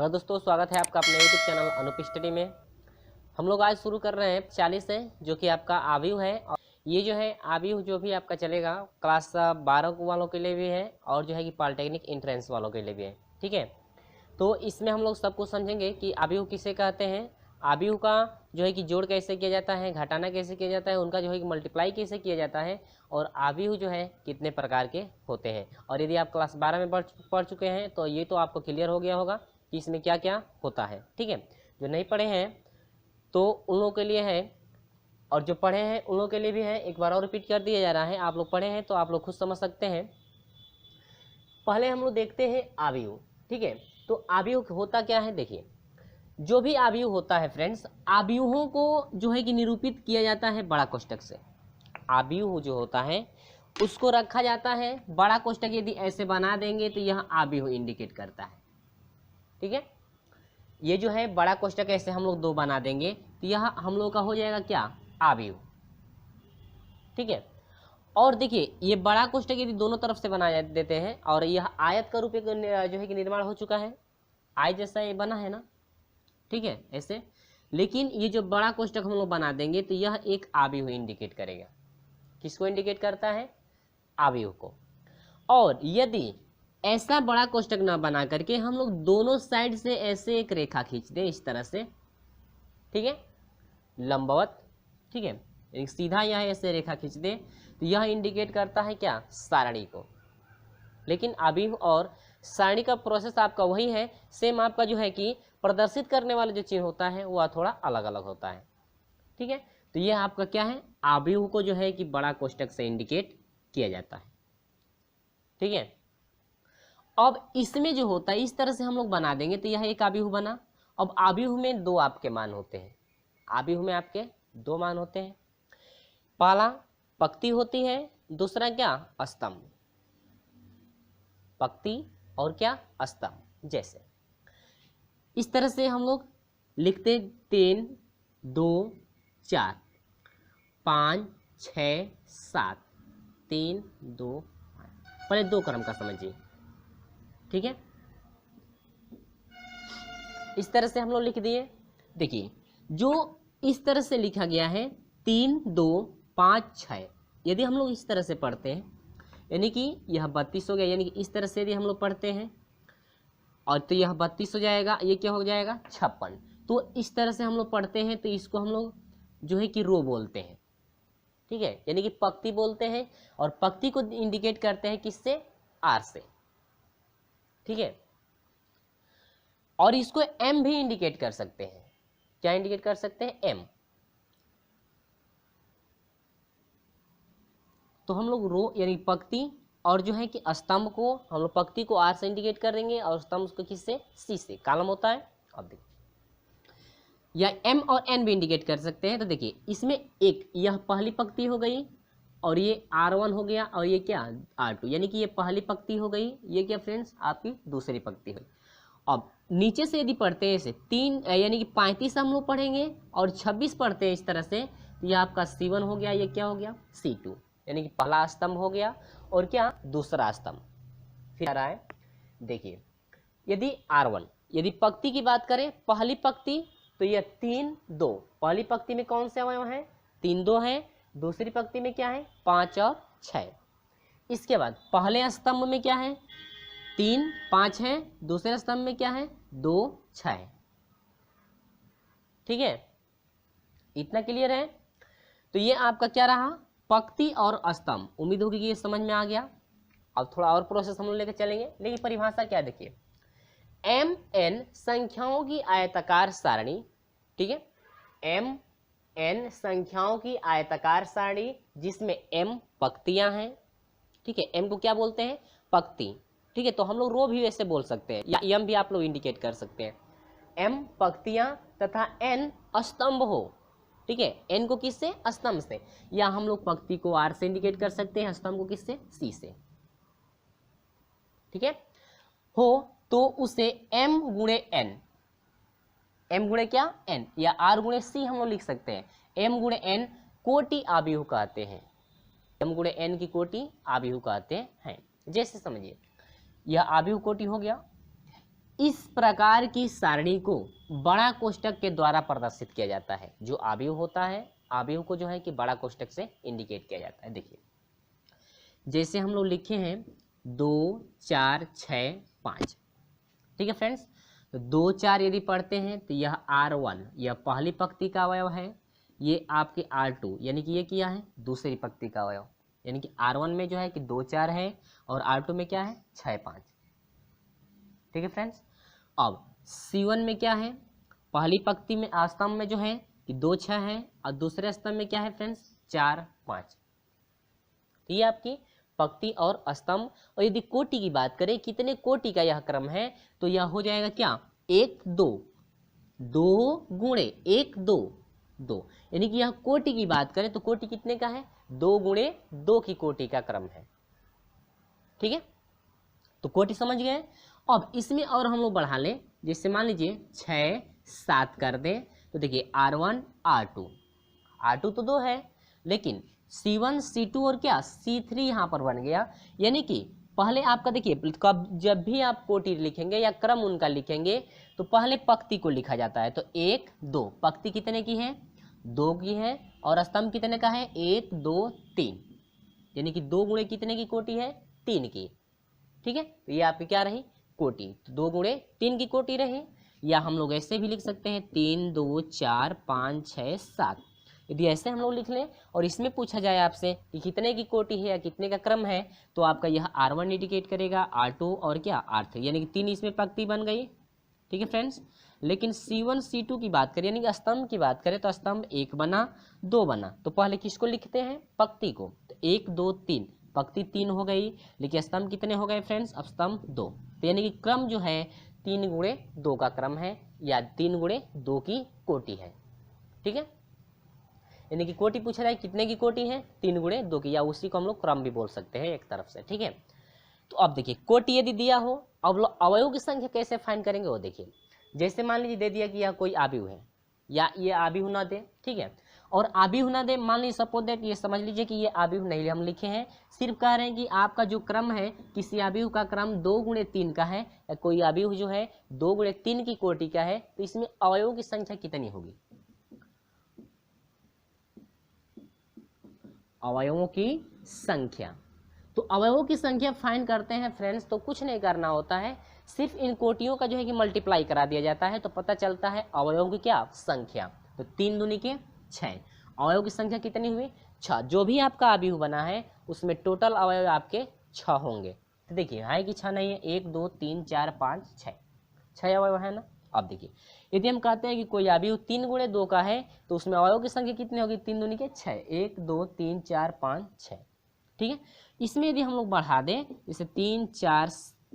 Hello दोस्तों, स्वागत है आपका अपने यूट्यूब चैनल अनूप स्टडी में। हम लोग आज शुरू कर रहे हैं 40 है, जो कि आपका आव्यूह है। और ये जो है आव्यूह जो भी आपका चलेगा क्लास 12 वालों के लिए भी है और जो है कि पॉलिटेक्निक एंट्रेंस वालों के लिए भी है। ठीक है, तो इसमें हम लोग सब कुछ समझेंगे कि आव्यूह किसे कहते हैं, आव्यूह का जो है कि जोड़ कैसे किया जाता है, घटाना कैसे किया जाता है, उनका जो है कि मल्टीप्लाई कैसे किया जाता है, और आव्यूह जो है कितने प्रकार के होते हैं। और यदि आप क्लास 12 में पढ़ चुके हैं तो ये तो आपको क्लियर हो गया होगा कि इसमें क्या क्या होता है। ठीक है, जो नहीं पढ़े हैं तो उन लोगों के लिए है, और जो पढ़े हैं उन लोगों के लिए भी है। एक बार और रिपीट कर दिया जा रहा है, आप लोग पढ़े हैं तो आप लोग खुद समझ सकते हैं। पहले हम लोग देखते हैं आव्यूह। ठीक है, तो आव्यूह होता क्या है, देखिए जो भी आव्यूह होता है फ्रेंड्स, आव्यूहों को जो है कि निरूपित किया जाता है बड़ा कोष्ठक से। आव्यूह जो होता है उसको रखा जाता है बड़ा कोष्ठक। यदि ऐसे बना देंगे तो यह आव्यूह इंडिकेट करता है। ठीक है, ये जो है बड़ा कोष्ठक ऐसे हम लोग दो बना देंगे तो यह हम लोग का हो जाएगा क्या, आव्यूह। ठीक है, और देखिए ये बड़ा कोष्ठक यदि दोनों तरफ से बना देते हैं और यह आयत का रूप जो है कि निर्माण हो चुका है, आय जैसा ये बना है ना। ठीक है, ऐसे, लेकिन ये जो बड़ा कोष्ठक हम लोग बना देंगे तो यह एक आव्यूह इंडिकेट करेगा। किसको इंडिकेट करता है, आव्यूह को। और यदि ऐसा बड़ा कोष्ठक ना बना करके हम लोग दोनों साइड से ऐसे एक रेखा खींच दें इस तरह से, ठीक है, लंबवत, ठीक है, एक सीधा यह ऐसे रेखा खींच दें तो यह इंडिकेट करता है क्या, सारणी को। लेकिन आव्यूह और सारणी का प्रोसेस आपका वही है, सेम। आपका जो है कि प्रदर्शित करने वाला जो चिन्ह होता है वह थोड़ा अलग अलग होता है। ठीक है, तो यह आपका क्या है, आव्यूह को जो है कि बड़ा कोष्ठक से इंडिकेट किया जाता है। ठीक है, अब इसमें जो होता है इस तरह से हम लोग बना देंगे तो यह एक आव्यूह बना। अब आव्यूह में दो आपके मान होते हैं, आव्यूह में आपके दो मान होते हैं। पहला पंक्ति होती है, दूसरा क्या, स्तंभ। पंक्ति और क्या, स्तंभ। जैसे इस तरह से हम लोग लिखते 3 2 4 5 6 7 3 2 5। पहले दो क्रम का समझिए। ठीक है, इस तरह से हम लोग लिख दिए। देखिए जो इस तरह से लिखा गया है 3 2 5 6, यदि हम लोग इस तरह से पढ़ते हैं यानी कि यह 32 हो गया। यानी कि इस तरह से यदि हम लोग पढ़ते हैं और तो यह 32 हो जाएगा, ये क्या हो जाएगा, 56। तो इस तरह से हम लोग पढ़ते हैं तो इसको हम लोग जो है कि रो बोलते हैं। ठीक है, यानी कि पंक्ति बोलते हैं, और पंक्ति को इंडिकेट करते हैं किससे, आर से। ठीक है, और इसको एम भी इंडिकेट कर सकते हैं। क्या इंडिकेट कर सकते हैं, एम। तो हम लोग रो यानी पंक्ति और जो है कि स्तंभ को हम लोग पंक्ति को आर से इंडिकेट कर देंगे और स्तंभ को किससे, सी से। कॉलम होता है, अब देखिए, या एम और एन भी इंडिकेट कर सकते हैं। तो देखिए इसमें एक यह पहली पंक्ति हो गई और ये R1 हो गया और ये क्या, R2, यानी कि ये पहली पंक्ति हो गई, ये क्या फ्रेंड्स आपकी दूसरी पंक्ति हुई। अब नीचे से यदि पढ़ते हैं इसे 3 यानी कि 35 हम लोग पढ़ेंगे और 26 पढ़ते हैं इस तरह से, तो ये आपका C1 हो गया, ये क्या हो गया, C2, यानी कि पहला स्तंभ हो गया और क्या, दूसरा स्तंभ। फिर आ रहा है, देखिए यदि R1, यदि पंक्ति की बात करें, पहली पंक्ति तो यह 3 2, पहली पंक्ति में कौन से अवयव हैं, 3 2 हैं। दूसरी पंक्ति में क्या है, 5 और 6। इसके बाद पहले स्तंभ में क्या है, 3 5 है, दूसरे स्तंभ में क्या है, 2 6। ठीक है, इतना क्लियर है। तो ये आपका क्या रहा, पंक्ति और स्तंभ। उम्मीद होगी कि ये समझ में आ गया। अब थोड़ा और प्रोसेस हम लोग लेकर चलेंगे, लेकिन परिभाषा क्या, देखिए एम एन संख्याओं की आयताकार सारणी। ठीक है, एम एन संख्याओं की आयताकार सारणी जिसमें एम पंक्तियां हैं। ठीक है, एम को क्या बोलते हैं, पंक्ति। ठीक है, तो हम लोग रो भी वैसे बोल सकते हैं, या एम भी आप लोग इंडिकेट कर सकते हैं। एम पंक्तियां तथा एन स्तंभ हो। ठीक है, एन को किससे, स्तंभ से, या हम लोग पंक्ति को आर से इंडिकेट कर सकते हैं, स्तंभ को किससे, सी से। ठीक है, हो तो उसे m गुणे n, m गुणे क्या, n, या r गुणे c हम लोग लिख सकते हैं। m गुणे n कोटि आव्यूह कहते हैं, m गुणे n की कोटि आव्यूह कहते हैं। जैसे समझिए यह आव्यूह कोटि हो गया, इस प्रकार की सारणी को बड़ा कोष्टक के द्वारा प्रदर्शित किया जाता है। जो आव्यूह होता है, आव्यूह को जो है कि बड़ा कोष्टक से इंडिकेट किया जाता है। देखिए जैसे हम लोग लिखे हैं 2 4 6 5, ठीक है फ्रेंड्स। तो 2 4 यदि पढ़ते हैं तो यह R1 यह पहली पंक्ति का अवयव है, ये आपके R2 यानी कि ये क्या है दूसरी पंक्ति का अवयव, यानी कि R1 में जो है कि 2 4 है और R2 में क्या है 6 5, ठीक है फ्रेंड्स। अब C1 में क्या है, पहली पंक्ति में स्तंभ में जो है कि 2 6 है और दूसरे स्तंभ में क्या है फ्रेंड्स 4 5। तो ये आपकी पंक्ति और स्तंभ। और यदि कोटि की बात करें कितने कोटि का यह क्रम है तो यह हो जाएगा क्या 1 2, 2 गुणे 1 2 2, यानी कि यह कोटि की बात करें तो कोटि कितने का है 2 गुणे 2 की कोटि का क्रम है, ठीक है। तो कोटि समझ गए। अब इसमें और हम लोग बढ़ा लें, जैसे मान लीजिए 6 7 कर दें तो देखिए R1 R2 तो 2 है, लेकिन C1 C2 और क्या C3 यहाँ पर बन गया। यानी कि पहले आपका देखिए कब जब भी आप कोटि लिखेंगे या क्रम उनका लिखेंगे तो पहले पंक्ति को लिखा जाता है। तो 1 2 पंक्ति कितने की है 2 की है और स्तंभ कितने का है 1 2 3, यानी कि 2 गुणे कितने की कोटि है 3 की, ठीक है। तो ये आपकी क्या रही कोटि, तो 2 गुणे 3 की कोटि रही। या हम लोग ऐसे भी लिख सकते हैं 3 2 4 5 6 7। यदि ऐसे हम लोग लिख लें और इसमें पूछा जाए आपसे कि कितने की कोटि है या कितने का क्रम है तो आपका यह R1 इंडिकेट करेगा, R2 और क्या R3, यानी कि 3 इसमें पंक्ति बन गई, ठीक है फ्रेंड्स। लेकिन C1 C2 की बात करें यानी कि स्तंभ की बात करें तो स्तंभ 1 बना 2 बना, तो पहले किसको लिखते हैं पंक्ति को, तो 1 2 3 पंक्ति 3 हो गई, लेकिन स्तंभ कितने हो गए फ्रेंड्स अब स्तंभ 2। तो यानी कि क्रम जो है 3 गुणे 2 का क्रम है या 3 गुणे 2 की कोटि है, ठीक है। यानी कि कोटि पूछा जाए कितने की कोटि है 3 गुणे 2 की, या उसी को हम लोग क्रम भी बोल सकते हैं एक तरफ से, ठीक है। तो अब देखिए कोटि यदि दिया हो अब अवयव की संख्या कैसे फाइंड करेंगे वो देखिए। जैसे मान लीजिए दे दिया कि यह कोई आव्यूह है या ये आव्यूह ना दे, ठीक है, और आव्यूह ना दे, मान लीजिए सपोज दैट ये समझ लीजिए कि ये आव्यूह नहीं हम लिखे हैं, सिर्फ कह रहे हैं कि आपका जो क्रम है किसी आव्यूह का क्रम 2 गुणे 3 का है या कोई आव्यूह जो है 2 गुणे 3 की कोटि का है, तो इसमें अवयवों की संख्या कितनी होगी, अवयवों की संख्या। तो अवयवों की संख्या फाइंड करते हैं फ्रेंड्स तो कुछ नहीं करना होता है, सिर्फ इन कोटियों का जो है कि मल्टीप्लाई करा दिया जाता है तो पता चलता है अवयवों की क्या संख्या। तो 3 दूनी के 6, अवयव की संख्या कितनी हुई 6। जो भी आपका आव्यूह बना है उसमें टोटल अवयव आपके 6 होंगे। तो देखिए है कि 6 नहीं है, 1 2 3 4 5 6 अवयव है ना। अब देखिए यदि हम कहते हैं कि कोई आव्यूह 3 गुणे 2 का है तो उसमें अवयव की संख्या कितनी होगी 3 दूनी के 6, 1 2 3 4 5 6, ठीक है। इसमें यदि हम लोग बढ़ा दें जैसे 3 4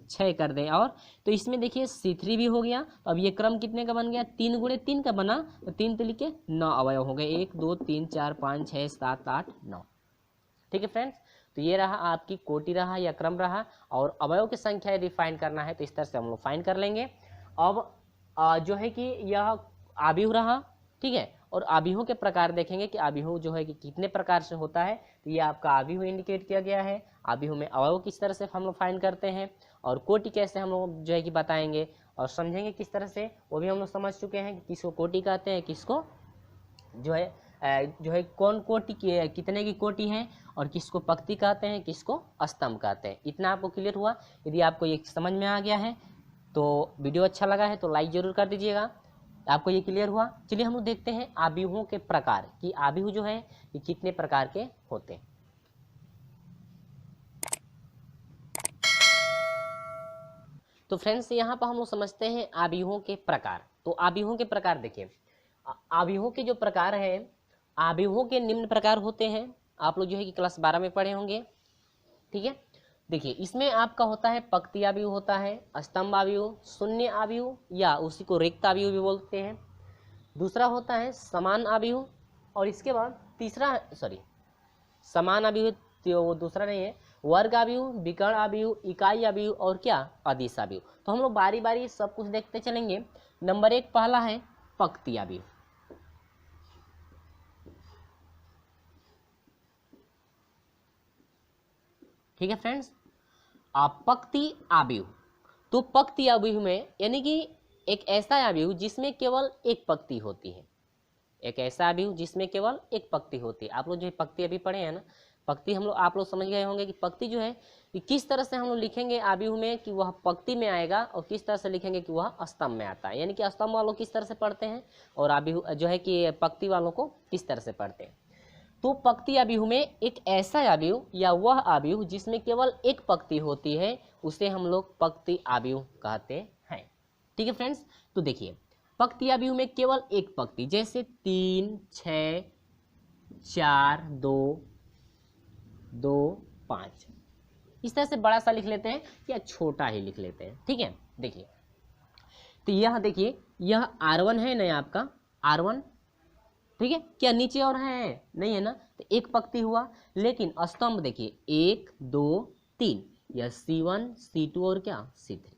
6 कर दें और तो इसमें देखिए C3 भी हो गया। तो अब ये क्रम कितने का बन गया 3 गुणे 3 का बना, तो 3 तो लिखे 9 अवयव हो गए, 1 2 3 4 5 6 7 8 9, ठीक है फ्रेंड्स। तो ये रहा आपकी कोटि रहा या क्रम रहा। और अवयव की संख्या यदि फाइंड करना है तो इस तरह से हम लोग फाइंड कर लेंगे। अब जो है कि यह आव्यूह रहा, ठीक है। और आव्यूहों के प्रकार देखेंगे कि आव्यूह जो है कि कितने प्रकार से होता है, तो ये आपका आव्यूह इंडिकेट किया गया है। आव्यूह में अवयव किस तरह से हम लोग फाइंड करते हैं और कोटि कैसे हम लोग जो है कि बताएंगे और समझेंगे किस तरह से, वो भी हम लोग समझ चुके हैं कि किसको कोटि कहते हैं, किसको जो है कौन कोटि की कितने की कोटि है और किसको पंक्ति कहते हैं, किसको स्तंभ कहते हैं। इतना आपको क्लियर हुआ। यदि आपको ये समझ में आ गया है तो वीडियो अच्छा लगा है तो लाइक जरूर कर दीजिएगा। आपको ये क्लियर हुआ। चलिए हम लोग देखते हैं आव्यूहों के प्रकार कि आव्यूह जो है ये कितने प्रकार के होते हैं। तो फ्रेंड्स यहाँ पर हम लोग समझते हैं आव्यूहों के प्रकार। तो आव्यूहों के प्रकार देखिए, आव्यूहों के जो प्रकार है, आव्यूहों के निम्न प्रकार होते हैं। आप लोग जो है कि क्लास 12 में पढ़े होंगे, ठीक है। देखिए इसमें आपका होता है पंक्ति आव्यूह होता है, स्तंभ आव्यूह, शून्य आव्यूह या उसी को रिक्त आव्यूह भी बोलते हैं। दूसरा होता है समान आव्यूह और इसके बाद तीसरा समान आव्यूह तो वो दूसरा नहीं है, वर्ग आव्यूह, विकर्ण आव्यूह, इकाई आव्यूह और क्या अदिश आव्यूह। तो हम लोग बारी बारी सब कुछ देखते चलेंगे। नंबर 1 पहला है पंक्ति आव्यूह। ठीक है फ्रेंड्स, पंक्ति आव्यूह। तो पंक्ति अवयव में यानी कि एक ऐसा अवयव जिसमें केवल एक पंक्ति होती है, एक ऐसा अवयव जिसमें केवल एक पंक्ति होती है। आप लोग जो पंक्ति अभी पढ़े हैं ना, पंक्ति हम लोग आप लोग समझ गए होंगे कि पंक्ति जो है कि किस तरह से हम लोग लिखेंगे अवयव में कि वह पंक्ति में आएगा और किस तरह से लिखेंगे कि वह स्तंभ में आता है। यानी कि स्तंभ वालों किस तरह से पढ़ते हैं और अवयव जो है कि पंक्ति वालों को किस तरह से पढ़ते हैं। तो पंक्ति अवयव में एक ऐसा अवयव या वह अवयव जिसमें केवल एक पंक्ति होती है उसे हम लोग पंक्ति अवयव कहते हैं। ठीक है फ्रेंड्स, तो देखिए पंक्ति अवयव में केवल एक पंक्ति, जैसे 3 6 4 2 2 5, इस तरह से बड़ा सा लिख लेते हैं या छोटा ही लिख लेते हैं। ठीक है, देखिए तो यह देखिए यह R1 है ना आपका R1, ठीक है, क्या नीचे और है नहीं है ना, तो एक पंक्ति हुआ। लेकिन स्तंभ देखिए 1 2 3, यह C1 C2 और क्या C3।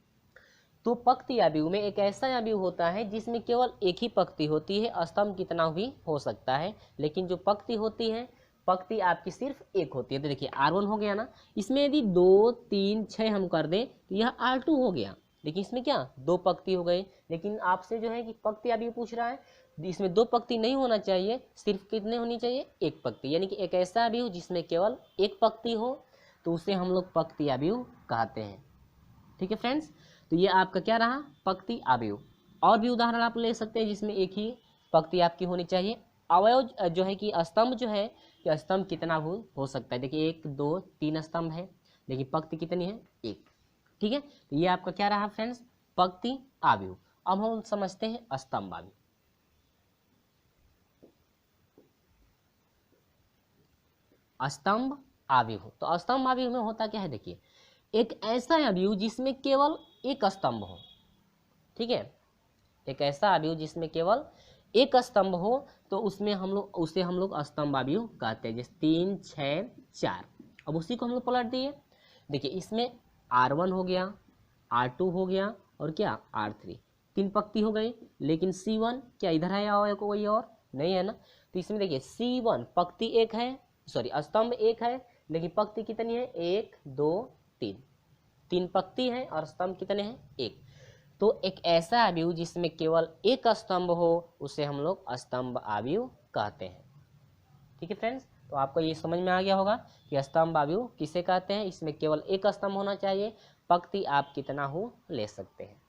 तो पंक्ति अवयव में एक ऐसा अवयव होता है जिसमें केवल एक ही पंक्ति होती है, स्तंभ कितना भी हो सकता है, लेकिन जो पंक्ति होती है पंक्ति आपकी सिर्फ एक होती है। तो देखिए R1 हो गया ना, इसमें यदि 2 3 6 हम कर दें तो यह R2 हो गया, लेकिन इसमें क्या 2 पंक्ति हो गई। लेकिन आपसे जो है कि पंक्ति अवयव पूछ रहा है, इसमें 2 पंक्ति नहीं होना चाहिए, सिर्फ कितने होनी चाहिए, एक पंक्ति। यानी कि एक ऐसा अवयव जिसमें केवल एक पंक्ति हो तो उसे हम लोग पंक्ति अवयव कहते हैं। ठीक है फ्रेंड्स, तो ये आपका क्या रहा, पंक्ति अवयव। और भी उदाहरण आप ले सकते हैं जिसमें एक ही पंक्ति आपकी होनी चाहिए। अवयव जो है कि स्तंभ जो है कि स्तंभ कितना हो सकता है, देखिए 1 2 3 स्तंभ है, लेकिन पंक्ति कितनी है, एक। ठीक है, तो ये आपका क्या रहा फ्रेंड्स, पंक्ति अवयव। अब हम समझते हैं स्तंभ अवयव। स्तंभ अवयव, तो स्तंभ अवयव में होता क्या है, देखिए एक ऐसा अवयव जिसमें केवल एक स्तंभ हो। ठीक है, एक ऐसा अवयव जिसमें केवल एक स्तंभ हो तो उसमें उसे हम लोग स्तंभ अवयव कहते हैं। जैसे 3 6 4, अब उसी को हम लोग पलट दिए, देखिए इसमें R1 हो गया, R2 हो गया और क्या R3, 3 पंक्ति हो गई। लेकिन C1 क्या इधर है या कोई और नहीं है ना, तो इसमें देखिए C1 पंक्ति एक है, सॉरी स्तंभ एक है, लेकिन पंक्ति कितनी है, 1 2 3, 3 पंक्ति है और स्तंभ कितने हैं, एक। तो एक ऐसा अवयव जिसमें केवल एक स्तंभ हो उसे हम लोग स्तंभ अवयव कहते हैं। ठीक है फ्रेंड्स, तो आपको ये समझ में आ गया होगा कि स्तंभ अवयव किसे कहते हैं, इसमें केवल एक स्तंभ होना चाहिए, पंक्ति आप कितना हो ले सकते हैं।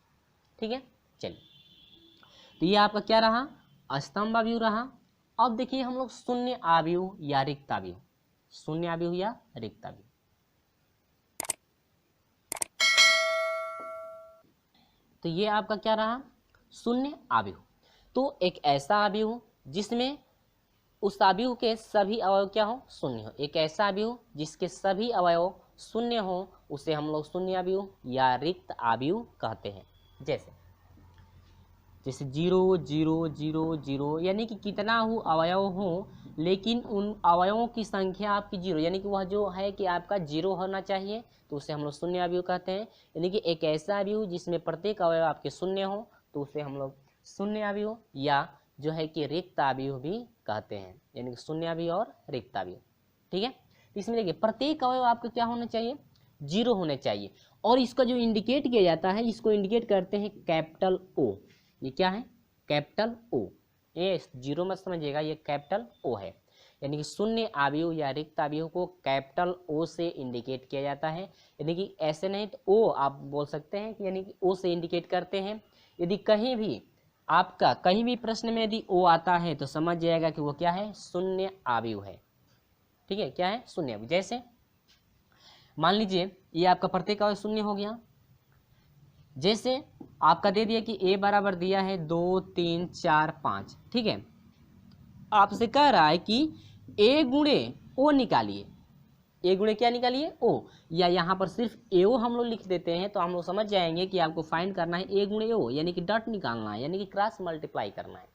ठीक है, चलिए तो ये आपका क्या रहा, स्तंभ अवयव रहा। अब देखिए हम लोग शून्य अवयव या रिक्त अवयव, शून्य अवयव या रिक्त अवयव। तो ये आपका क्या रहा, शून्य अवयव। तो एक ऐसा अवयव जिसमें उस अवयव के सभी अवयव क्या हो, शून्य हो। एक ऐसा अवयव जिसके सभी अवयव शून्य हो उसे हम लोग शून्य अवयव या रिक्त अवयव कहते हैं। जैसे 0 0 0 0, यानी कि कितना हो अवयव हो लेकिन उन अवयवों की संख्या आपकी 0, यानी कि वह जो है कि आपका 0 होना चाहिए, तो उसे हम लोग शून्य अवयव कहते हैं। यानी कि एक ऐसा अवयव जिसमें प्रत्येक अवयव आपके शून्य हो तो उसे हम लोग शून्य अवयव या जो है कि रिक्त अवयव भी कहते हैं, यानी कि शून्य अवयव और रिक्त अवयव। ठीक है, तो इसमें देखिए प्रत्येक अवयव आपका क्या होना चाहिए, 0 होने चाहिए। और इसका जो इंडिकेट किया जाता है इसको इंडिकेट करते हैं कैपिटल O। ये क्या है, कैपिटल O, ये 0 मत समझिएगा, ये कैपिटल O है। यानी कि शून्य अवयव या रिक्त अवयव को कैपिटल O से इंडिकेट किया जाता है। यानी कि ऐसे नहीं तो O आप बोल सकते हैं कि यानी कि O से इंडिकेट करते हैं। यदि कहीं भी आपका कहीं भी प्रश्न में यदि O आता है तो समझ जाएगा कि वो क्या है, शून्य अवयव है। ठीक है, क्या है, शून्य अवयव। जैसे मान लीजिए ये आपका प्रत्येक अवयव शून्य हो गया। जैसे आपका दे दिया कि A बराबर दिया है 2 3 4 5, ठीक है, आपसे कह रहा है कि A गुणे O निकालिए। A गुणे क्या निकालिए, O, या यहाँ पर सिर्फ AO हम लोग लिख देते हैं तो हम लोग समझ जाएंगे कि आपको फाइंड करना है A गुणे O, यानी कि डॉट निकालना है, यानी कि क्रॉस मल्टीप्लाई करना है,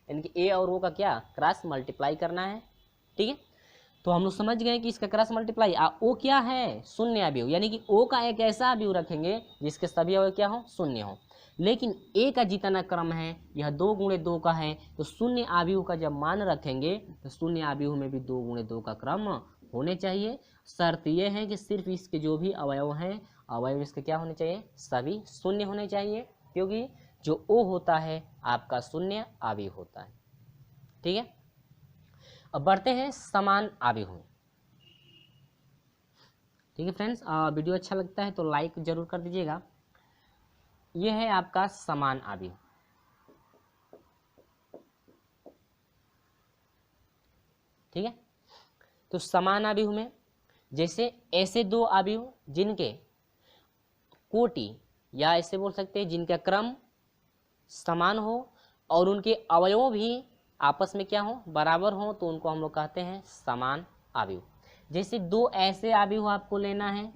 यानी कि A और O का क्या क्रॉस मल्टीप्लाई करना है। ठीक है, तो हम लोग समझ गए कि इसका क्रॉस मल्टीप्लाई O क्या है, शून्य अवयव, यानी कि O का एक ऐसा अवयव रखेंगे जिसके सभी अवयव क्या हो, शून्य हो। लेकिन A का जितना क्रम है यह 2 गुणे 2 का है, तो शून्य अवयव का जब मान रखेंगे तो शून्य अवयव में भी 2 गुणे 2 का क्रम होने चाहिए। शर्त यह है कि सिर्फ इसके जो भी अवयव हैं अवयव इसके क्या होने चाहिए, सभी शून्य होने चाहिए, क्योंकि जो O होता है आपका शून्य अवयव होता है। ठीक है, अब बढ़ते हैं समान अवयव में। ठीक है फ्रेंड्स, वीडियो अच्छा लगता है तो लाइक जरूर कर दीजिएगा। यह है आपका समान अवयव। ठीक है, तो समान अवयव में जैसे ऐसे दो अवयव जिनके कोटि या ऐसे बोल सकते हैं जिनका क्रम समान हो और उनके अवयव भी आपस में क्या हो, बराबर हो, तो उनको हम लोग कहते हैं समान अवयव। जैसे दो ऐसे अवयव आपको लेना है,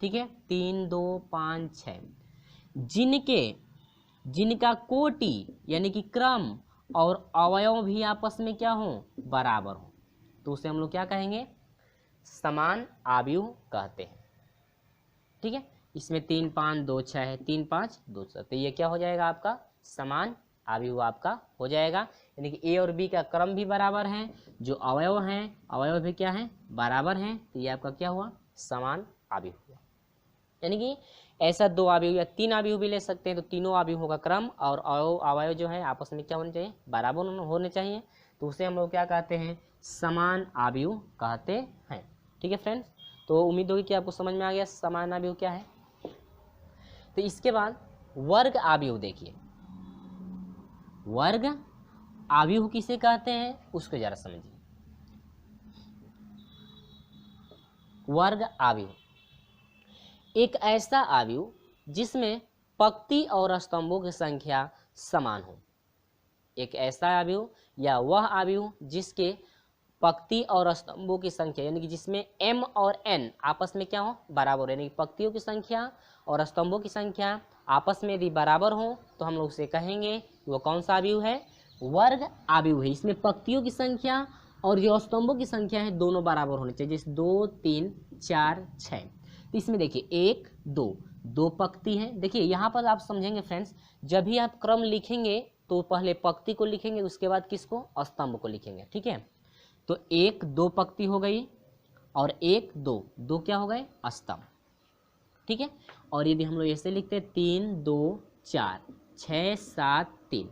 ठीक है, 3 2 5 6, जिनका कोटि यानी कि क्रम और अवयव भी आपस में क्या हो, बराबर हो, तो उसे हम लोग क्या कहेंगे, समान अवयव कहते हैं। ठीक है, इसमें 3 5 2 6 है, 3 5 2 6, तो ये क्या हो जाएगा आपका समान अवयव आपका हो जाएगा। यानी कि ए और बी का क्रम भी बराबर है, जो अवयव हैं अवयव भी क्या है, बराबर हैं, तो ये आपका क्या हुआ, समान अवयव हुआ। यानी कि ऐसा दो अवयव या तीन अवयव भी ले सकते हैं, तो तीनों अवयवों का क्रम और अवयव जो है आपस में क्या होने चाहिए, बराबर होने चाहिए, तो उसे हम लोग क्या कहते हैं, समान अवयव कहते हैं। ठीक है फ्रेंड्स, तो उम्मीद होगी कि आपको समझ में आ गया समान अवयव क्या है। तो इसके बाद वर्ग अवयव देखिए, वर्ग अवयव किसे कहते हैं उसको जरा समझिए। वर्ग अवयव एक ऐसा अवयव जिसमें पंक्ति और स्तंभों की संख्या समान हो। एक ऐसा अवयव या वह अवयव जिसके पंक्ति और स्तंभों की संख्या यानी कि जिसमें m और n आपस में क्या हो, बराबर, यानी कि पंक्तियों की संख्या और स्तंभों की संख्या आपस में यदि बराबर हो तो हम लोग उसे कहेंगे वो कौन सा अवयव है, वर्ग अवयव है। इसमें पंक्तियों की संख्या और जो स्तंभों की संख्या है दोनों बराबर होने चाहिए, जैसे 2 3 4 6। तो इसमें देखिए 1 2 दो पंक्ति है। देखिए यहाँ पर आप समझेंगे फ्रेंड्स, जब भी आप क्रम लिखेंगे तो पहले पंक्ति को लिखेंगे, उसके बाद किसको, स्तंभ को लिखेंगे। ठीक है, तो 1 2 पंक्ति हो गई और 1 2 दो क्या हो गए, स्तंभ। ठीक है, और यदि हम लोग ऐसे लिखते हैं 3 2 4 6 7 3,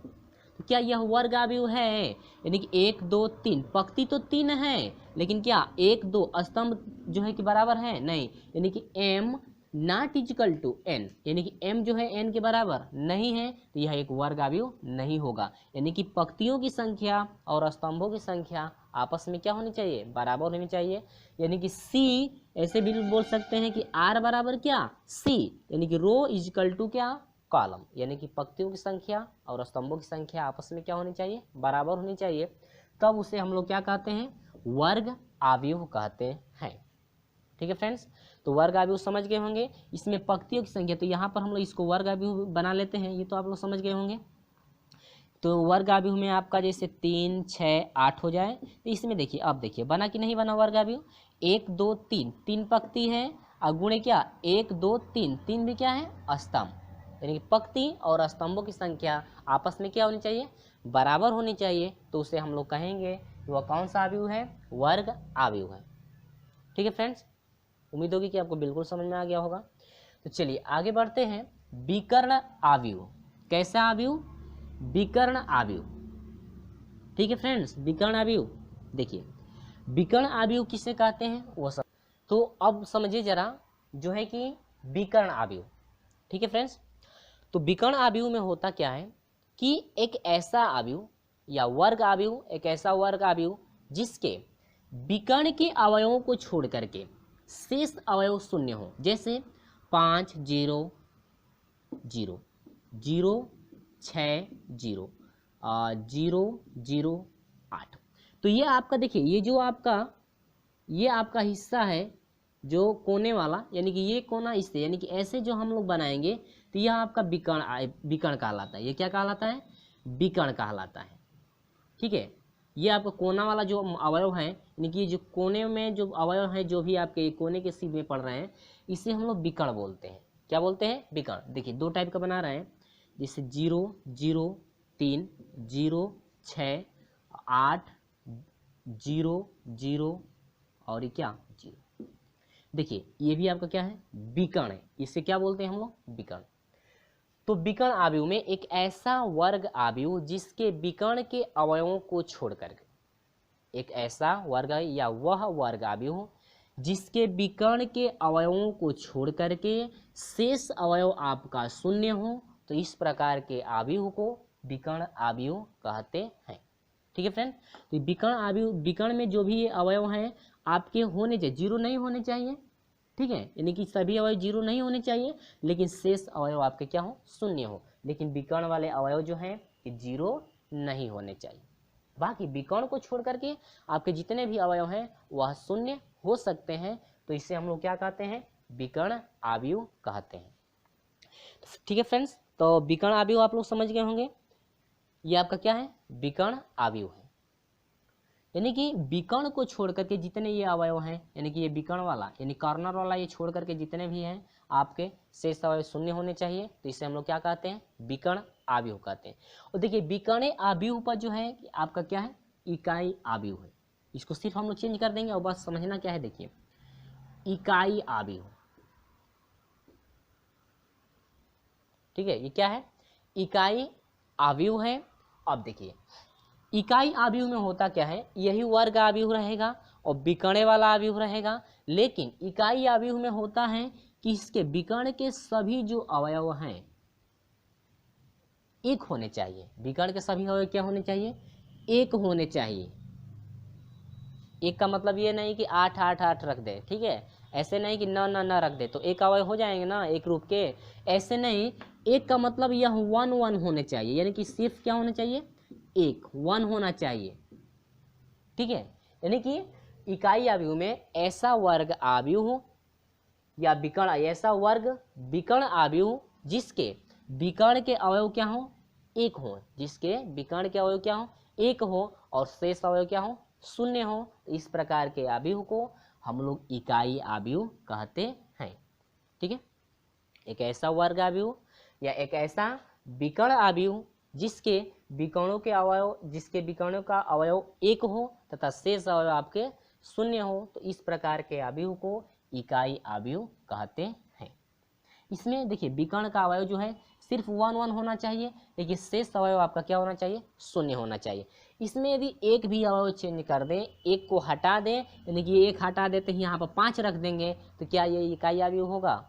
तो क्या यह वर्ग अवयव है, यानी कि 1 2 3 पंक्ति तो 3 है, लेकिन क्या 1 2 स्तंभ जो है कि बराबर है, नहीं, यानी कि m not equal to n, यानी कि m जो है n के बराबर नहीं है, तो यह एक वर्ग अवयव नहीं होगा। यानी कि पंक्तियों की संख्या और स्तंभों की संख्या आपस में क्या होनी चाहिए, बराबर होनी चाहिए। यानी कि c ऐसे भी बोल सकते हैं कि r बराबर क्या, c, यानी कि रो इक्वल टू क्या, कॉलम, यानी कि पंक्तियों की संख्या और स्तंभों की संख्या आपस में क्या होनी चाहिए, बराबर होनी चाहिए, तब उसे हम लोग क्या कहते हैं, वर्ग अवयव कहते हैं। ठीक है फ्रेंड्स, तो वर्ग अवयव समझ गए होंगे। इसमें पंक्तियों की संख्या, तो यहाँ पर हम लोग इसको वर्ग अवयव बना लेते हैं, ये तो आप लोग समझ गए होंगे। तो वर्ग अवयव में आपका जैसे 3 6 8 हो जाए, तो इसमें देखिए, अब देखिए बना कि नहीं बना वर्ग अवयव, 1 2 3 तीन पंक्ति है और गुणे क्या 1 2 3 तीन भी क्या है, स्तंभ, यानी कि पंक्ति और स्तंभों की संख्या आपस में क्या होनी चाहिए, बराबर होनी चाहिए, तो उसे हम लोग कहेंगे वह कौन सा अवयव है, वर्ग अवयव है। ठीक है फ्रेंड्स, उम्मीद होगी कि आपको बिल्कुल समझ में आ गया होगा। तो चलिए आगे बढ़ते हैं, विकर्ण अवयव। कैसा अवयव, विकर्ण अवयव। ठीक है फ्रेंड्स, विकर्ण अवयव देखिए, विकर्ण अवयव किसे कहते हैं वो सब, तो अब समझिए जरा जो है कि विकर्ण अवयव। ठीक है फ्रेंड्स, तो विकर्ण अवयव में होता क्या है कि एक ऐसा अवयव या वर्ग अवयव, एक ऐसा वर्ग अवयव जिसके विकर्ण के अवयवों को छोड़ करके शेष अवयव शून्य हो, जैसे 5 0 0 0 6 0 0 0 8। तो ये आपका देखिए, ये आपका हिस्सा है जो कोने वाला, यानी कि ये कोना इससे, यानी कि ऐसे जो हम लोग बनाएंगे तो यह आपका विकर्ण कहलाता है। ये क्या कहलाता है, विकर्ण कहलाता है। ठीक है, ये आपका कोना वाला जो अवयव है, यानी कि जो कोने में जो अवयव है, जो भी आपके कोने के सीध में पड़ रहे हैं, इसे हम लोग विकर्ण बोलते हैं। क्या बोलते हैं, विकर्ण। देखिए दो टाइप का बना रहे हैं, जैसे 0 0 3 0 6 8 0 0 और ये क्या 0। देखिए ये भी आपका क्या है, विकर्ण है, इसे क्या बोलते हैं हम लोग, विकर्ण। तो विकर्ण आव्यूह में एक ऐसा वर्ग आव्यूह जिसके विकर्ण के अवयवों को छोड़ करके, एक ऐसा वर्ग या वह वर्ग आव्यूह जिसके विकर्ण के अवयवों को छोड़ करके शेष अवयव आपका शून्य हो, तो इस प्रकार के आव्यूह को विकर्ण आव्यूह कहते हैं। ठीक है फ्रेंड, तो विकर्ण आव्यूह, विकर्ण में जो भी ये अवयव हैं आपके होने चाहिए, जीरो नहीं होने चाहिए। ठीक है, यानी कि सभी अवयव जीरो नहीं होने चाहिए, लेकिन शेष अवयव आपके क्या हो, शून्य हो। लेकिन विकर्ण वाले अवयव जो हैं ये जीरो नहीं होने चाहिए। बाकी विकर्ण को छोड़ करके आपके जितने भी अवयव हैं वह शून्य हो सकते हैं, तो इसे हम लोग क्या कहते हैं, विकर्ण आव्यूह कहते हैं। ठीक है फ्रेंड्स, तो विकर्ण आव्यूह आप लोग समझ गए होंगे, ये आपका क्या है, विकर्ण आव्यूह है। यानी कि विकर्ण को छोड़ करके जितने ये अवयव हैं, यानी कि ये विकर्ण वाला यानी कॉर्नर वाला ये छोड़ करके जितने भी हैं आपके शेष अवयव शून्य होने चाहिए, तो इसे हम लोग क्या कहते हैं, विकर्ण आव्यूह कहते हैं। और देखिए विकर्ण आव्यूह पर जो है आपका क्या है, इकाई आव्यूह है। इसको सिर्फ हम लोग चेंज कर देंगे और बस समझना क्या है, देखिए इकाई आव्यूह। ठीक है, ये क्या है, इकाई आव्यूह है। अब देखिए इकाई आव्यूह में होता क्या है, यही वर्ग आव्यूह रहेगा और विकर्ण वाला आव्यूह रहेगा। लेकिन इकाई आव्यूह में होता है कि इसके विकर्ण के सभी जो अवयव हैं एक होने चाहिए। विकर्ण के सभी अवयव क्या होने चाहिए, एक होने चाहिए। एक का मतलब ये नहीं कि 8 8 8 रख दे, ठीक है, ऐसे नहीं कि न न न रख दे तो एक अवयव हो जाएंगे ना एक रूप के, ऐसे नहीं। एक का मतलब यह 1 1 होने चाहिए, यानी कि सिर्फ क्या होना चाहिए, एक 1 होना चाहिए। ठीक है, यानी कि इकाई आव्यूह में ऐसा वर्ग आव्यूह या विकर्ण, ऐसा वर्ग विकर्ण आव्यूह जिसके विकर्ण के अवयव क्या हो, एक हो, जिसके विकर्ण के अवयव क्या हो, एक हो और शेष अवयव क्या हो, शून्य हो। इस प्रकार के आव्यूह को हम लोग इकाई आव्यूह कहते हैं। ठीक है, एक ऐसा वर्ग आव्यूह या एक ऐसा विकर्ण आव्यूह जिसके विकर्णों के अवयव, जिसके विकर्णों का अवयव एक हो तथा शेष अवयव आपके शून्य हो, तो इस प्रकार के आव्यूह को इकाई आव्यूह कहते हैं। इसमें देखिए विकर्ण का अवयव जो है सिर्फ 1 1 होना चाहिए, लेकिन शेष अवयव आपका क्या होना चाहिए, शून्य होना चाहिए। इसमें यदि एक भी अवयव चेंज कर दें, एक को हटा दें, यानी कि एक हटा देते हैं यहाँ पर 5 रख देंगे, तो क्या ये इकाई आव्यूह होगा,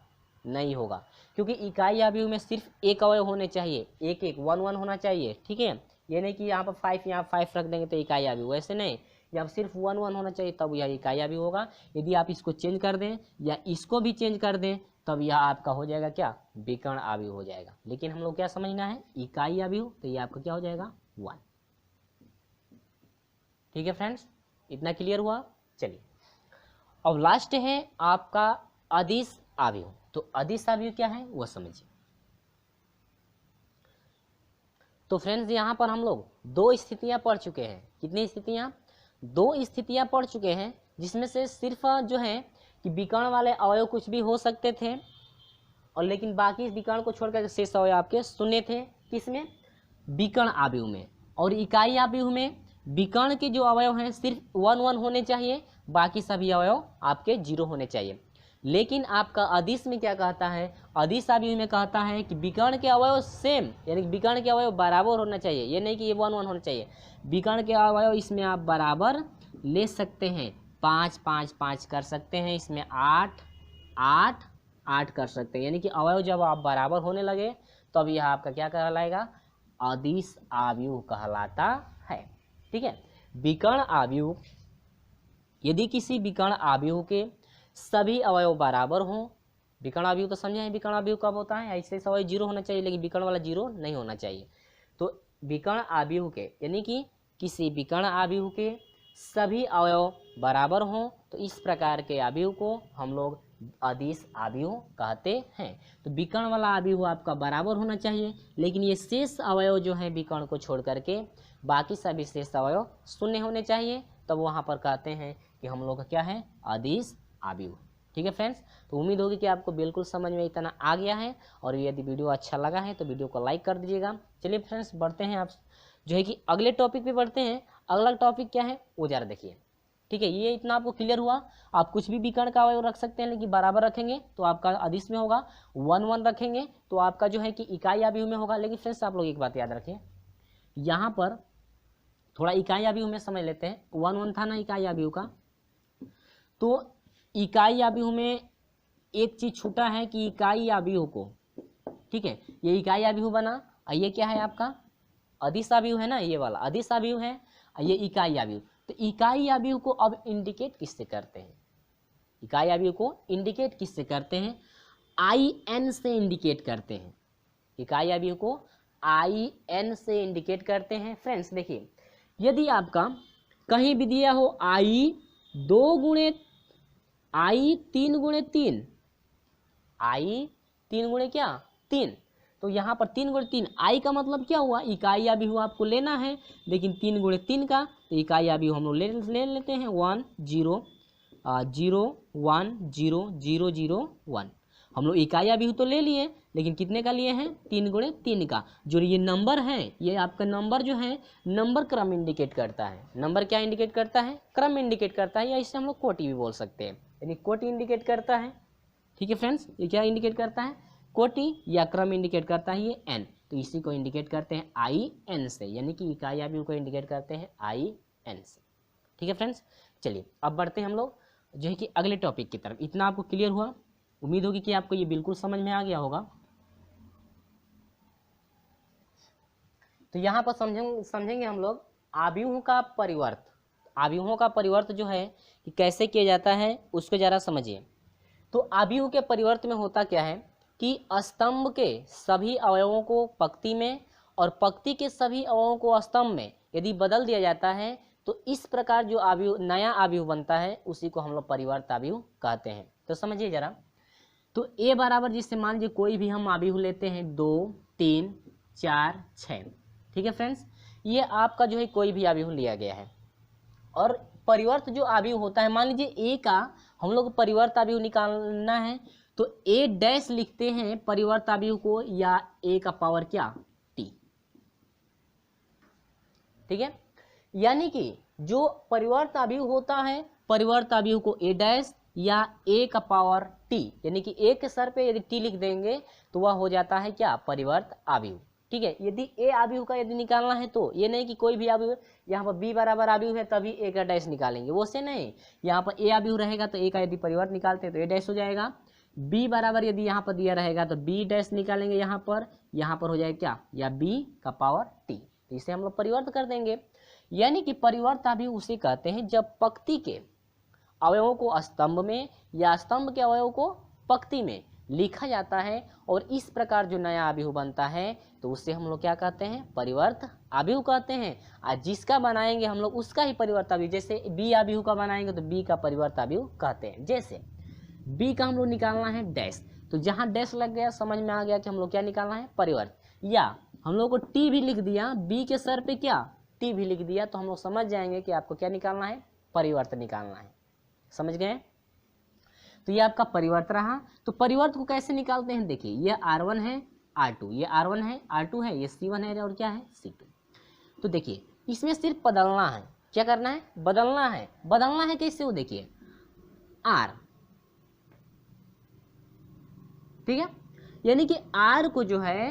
नहीं होगा। क्योंकि इकाई आव्यूह में सिर्फ एक अवयव होने चाहिए, एक एक 1 1 होना चाहिए। ठीक है, ये नहीं कि यहाँ पर 5 यहाँ 5 रख देंगे तो इकाई आव्यूह, वैसे नहीं, जब सिर्फ 1 1 होना चाहिए तब यह इकाई आव्यूह होगा। यदि आप इसको चेंज कर दें या इसको भी चेंज कर दें तब यह आपका हो जाएगा क्या, विकर्ण आव्यूह हो जाएगा। लेकिन हम लोग क्या समझना है, इकाई आव्यूह, तो ये आपका क्या हो जाएगा, 1। ठीक है फ्रेंड्स, इतना क्लियर हुआ। चलिए अब लास्ट है आपका अदिश आव्यूह। तो अदिश आव्यूह क्या है वो समझिए। तो फ्रेंड्स यहाँ पर हम लोग 2 स्थितियां पढ़ चुके हैं। कितनी स्थितियां, 2 स्थितियां पढ़ चुके हैं, जिसमें से सिर्फ जो है कि विकर्ण वाले अवयव कुछ भी हो सकते थे और लेकिन बाकी विकर्ण को छोड़कर शेष अवयव आपके शून्य थे। किसमें, विकर्ण आव्यूह में। और इकाई आव्यूह में विकर्ण के जो अवयव हैं सिर्फ 1 1 होने चाहिए, बाकी सभी अवयव आपके 0 होने चाहिए। लेकिन आपका अदिश में क्या कहता है, अदिश आव्यूह में कहता है कि विकर्ण के अवयव सेम, यानी कि विकर्ण के अवयव बराबर होना चाहिए। ये नहीं कि ये 1 1 होना चाहिए, विकर्ण के अवयव इसमें आप बराबर ले सकते हैं, 5 5 5 कर सकते हैं, इसमें 8 8 8 कर सकते हैं। यानी कि अवयव जब आप बराबर होने लगे तब यह आपका क्या कहलाएगा, अदिश आव्यूह कहलाता है। ठीक है, विकर्ण आव्यूह, यदि किसी विकर्ण आव्यूह के सभी अवयव बराबर हों, विकर्ण आव्यूह तो समझे हैं, विकर्ण आव्यूह कब होता है, ऐसे अवयव 0 होना चाहिए, लेकिन विकर्ण वाला 0 नहीं होना चाहिए। तो विकर्ण आव्यूह के, यानी कि किसी विकर्ण आव्यूह के सभी अवयव बराबर हों, तो इस प्रकार के आव्यूह को हम लोग अदिश आव्यूह कहते हैं। तो विकर्ण वाला आव्यूह आपका बराबर होना चाहिए, लेकिन ये शेष अवयव जो है विकर्ण को छोड़ करके बाकी सभी शेष अवयव शून्य होने चाहिए, तब वहाँ पर कहते हैं कि हम लोग का क्या है, अदिश आव्यूह। ठीक है फ्रेंड्स, तो उम्मीद होगी कि आपको बिल्कुल समझ में इतना आ गया है, और यदि वीडियो अच्छा लगा है तो वीडियो को लाइक कर दीजिएगा। चलिए फ्रेंड्स बढ़ते हैं, आप जो है कि अगले टॉपिक पे बढ़ते हैं। अगला टॉपिक क्या है वो जरा देखिए। ठीक है, ये इतना आपको क्लियर हुआ। आप कुछ भी विकर्ण का अवयव रख सकते हैं, लेकिन बराबर रखेंगे तो आपका अदिश में होगा, 1 1 रखेंगे तो आपका जो है कि इकाई आव्यूह में होगा। लेकिन फ्रेंड्स आप लोग एक बात याद रखें, यहाँ पर थोड़ा इकाई आव्यूह में समझ लेते हैं। 1 1 था ना इकाई आव्यूह का, तो इकाई आव्यूह में एक चीज छूटा है कि इकाई आव्यूह को, ठीक है, ये इकाई आव्यूह बना और ये क्या है आपका अदिश आव्यूह है ना, ये वाला अदिश आव्यूह है और ये इकाई आव्यूह। तो इकाई आव्यूह को अब इंडिकेट किससे करते हैं, इकाई आव्यूह को इंडिकेट किससे करते हैं, IN से इंडिकेट करते हैं। इकाई आव्यूह को IN से इंडिकेट करते हैं। फ्रेंड्स देखिए, यदि आपका कहीं भी दिया हो I 2 गुणे I 3 गुणे 3, I 3 गुणे क्या 3, तो यहाँ पर 3 गुणे 3 I का मतलब क्या हुआ, इकाई आव्यूह आपको लेना है। लेकिन 3 गुणे 3 का तो इकाई आव्यूह हम लोग ले लेते हैं 1 0 0 1 0 0 0 1। हम लोग इकाई आव्यूह तो ले लिए, लेकिन कितने का लिए हैं 3 गुणे 3 का। जो ये नंबर है, ये आपका नंबर जो है नंबर क्रम इंडिकेट करता है। नंबर क्या इंडिकेट करता है, क्रम इंडिकेट करता है, या इसे हम लोग कोटि भी बोल सकते हैं, यानी कोटि इंडिकेट करता है। ठीक है फ्रेंड्स, ये क्या इंडिकेट करता है, कोटि या क्रम इंडिकेट करता है ये n, तो इसी को इंडिकेट करते हैं IN से, यानी कि इकाई आव्यूह को इंडिकेट करते हैं IN से। ठीक है फ्रेंड्स, चलिए अब बढ़ते हैं हम लोग जो है कि अगले टॉपिक की तरफ। इतना आपको क्लियर हुआ, उम्मीद होगी कि आपको ये बिल्कुल समझ में आ गया होगा। तो यहाँ पर समझेंगे हम लोग आव्यूहों का परिवर्त। आव्यूहों का परिवर्त जो है कि कैसे किया जाता है उसको जरा समझिए। तो आव्यूह के परिवर्त में होता क्या है कि स्तंभ के सभी अवयवों को पंक्ति में और पंक्ति के सभी अवयवों को स्तंभ में यदि बदल दिया जाता है तो इस प्रकार जो आव्यूह नया आव्यूह बनता है उसी को हम लोग परिवर्त आव्यूह कहते हैं। तो समझिए जरा, तो ए बराबर जिससे मान लीजिए कोई भी हम आव्यूह लेते हैं 2 3 4 6, ठीक है फ्रेंड्स, ये आपका जो है कोई भी आव्यूह लिया गया है। और परिवर्त जो आव्यूह होता है, मान लीजिए ए का हम लोग परिवर्त आव्यूह निकालना है तो ए डैश लिखते हैं परिवर्त आव्यूह को, या ए का पावर क्या t, ठीक है। यानी कि जो परिवर्त आव्यूह होता है परिवर्त आव्यूह को ए डैश या ए का पावर t, यानी कि ए के सर पे यदि t लिख देंगे तो वह हो जाता है क्या परिवर्त आव्यूह। ठीक है, यदि ए आव्यूह का यदि निकालना है तो ये नहीं कि कोई भी आव्यूह, यहाँ पर b बराबर आव्यूह है तभी ए का डैश निकालेंगे, वो से नहीं। यहाँ पर ए आव्यूह रहेगा तो ए का यदि परिवर्त निकालते हैं तो ए डैश हो जाएगा। b बराबर यदि यहाँ पर दिया रहेगा तो b डैश निकालेंगे, यहाँ पर हो जाएगा क्या, या b का पावर t, तो इसे हम लोग परिवर्त कर देंगे। यानी कि परिवर्त आव्यूह उसे कहते हैं जब पंक्ति के अवयवों को स्तंभ में या स्तंभ के अवयवों को पंक्ति में लिखा जाता है और इस प्रकार जो नया आव्यूह बनता है तो उससे हम लोग क्या कहते हैं परिवर्त आव्यूह कहते हैं। और जिसका बनाएंगे हम लोग उसका ही परिवर्त आव्यूह, जैसे बी आव्यूह का बनाएंगे तो बी का परिवर्त आव्यूह कहते हैं। जैसे बी का हम लोग निकालना है डैश, तो जहाँ डैश लग गया समझ में आ गया कि हम लोग क्या निकालना है परिवर्त। या हम लोग को टी भी लिख दिया, बी के सर पे क्या टी भी लिख दिया, तो हम लोग समझ जाएंगे कि आपको क्या निकालना है परिवर्त निकालना है। समझ गए, तो ये आपका परिवर्त रहा। तो परिवर्त को कैसे निकालते हैं, देखिए ये R1 है R2, ये R1 है R2 है, ये C1 है और क्या है C2। तो देखिए इसमें सिर्फ बदलना है, क्या करना है बदलना है। बदलना है कैसे, वो देखिए R, ठीक है, यानी कि R को जो है